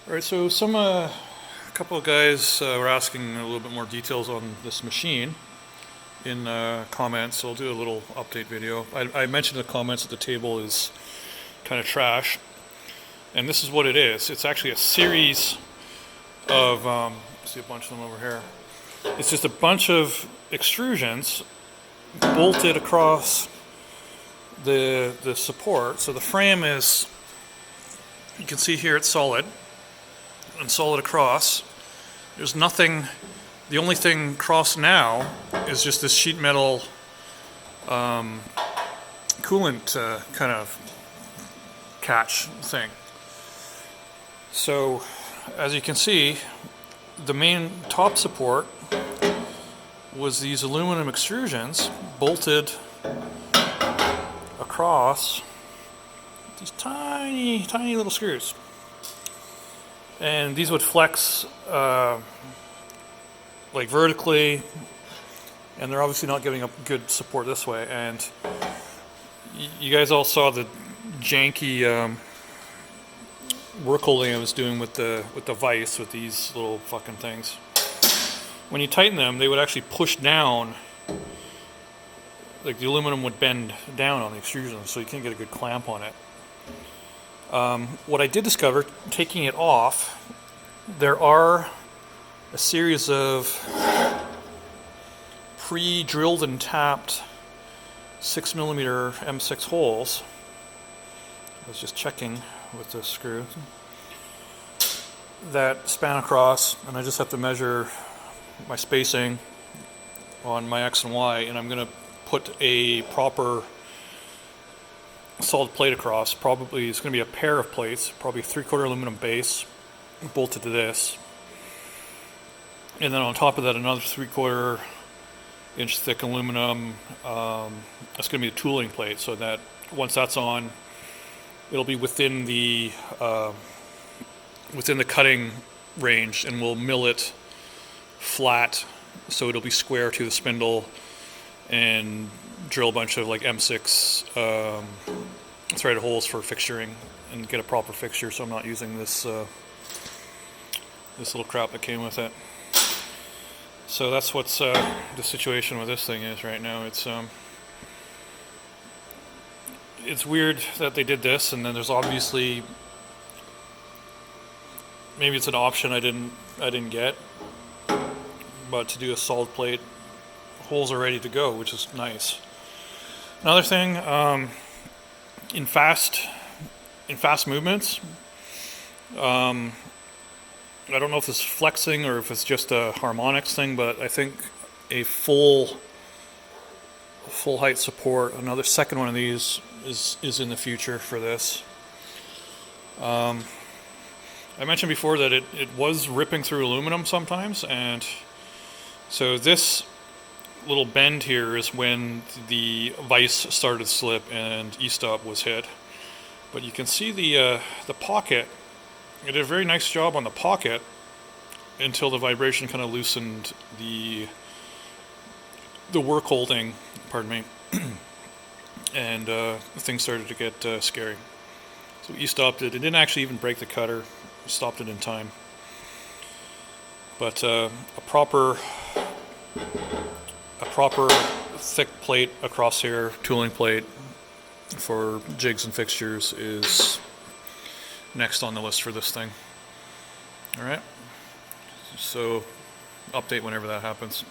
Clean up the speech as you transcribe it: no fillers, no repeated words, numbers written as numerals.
All right, so a couple of guys were asking a little bit more details on this machine in comments, so I'll do a little update video. I mentioned in the comments that the table is kind of trash, and this is what it is. It's actually a series of, see a bunch of them over here. It's just a bunch of extrusions bolted across the support. So the frame is, you can see here, it's solid and solid across. There's nothing, the only thing crossed now is just this sheet metal coolant kind of catch thing. So as you can see, the main top support was these aluminum extrusions bolted across these tiny little screws. And these would flex like vertically, and they're obviously not giving up good support this way. And you guys all saw the janky work holding I was doing with the vise with these little fucking things. When you tighten them, they would actually push down, like the aluminum would bend down on the extrusion, so you can't get a good clamp on it. What I did discover, taking it off, there are a series of pre-drilled and tapped 6mm M6 holes. I was just checking with the screw that span across, and I just have to measure my spacing on my X and Y, and I'm going to put a proper solid plate across. Probably it's going to be a pair of plates, probably a 3/4 aluminum base bolted to this, and then on top of that another 3/4 inch thick aluminum. That's going to be a tooling plate, so that once that's on, it'll be within the cutting range, and we'll mill it flat so it'll be square to the spindle, and drill a bunch of like M6 threaded holes for fixturing and get a proper fixture, so I'm not using this this little crap that came with it. So that's what's the situation with this thing is right now. It's weird that they did this, and then there's obviously, maybe it's an option I didn't get, but to do a solid plate, holes are ready to go, which is nice. Another thing, in fast movements, I don't know if it's flexing or if it's just a harmonics thing, but I think a full height support, another second one of these, is in the future for this. I mentioned before that it was ripping through aluminum sometimes, and so this little bend here is when the vise started to slip and E-stop was hit. But you can see the pocket. It did a very nice job on the pocket until the vibration kind of loosened the work holding, pardon me, and things started to get scary. So E-stopped it. It didn't actually even break the cutter. It stopped it in time. But a proper thick plate across here, tooling plate for jigs and fixtures, is next on the list for this thing. Alright, so update whenever that happens.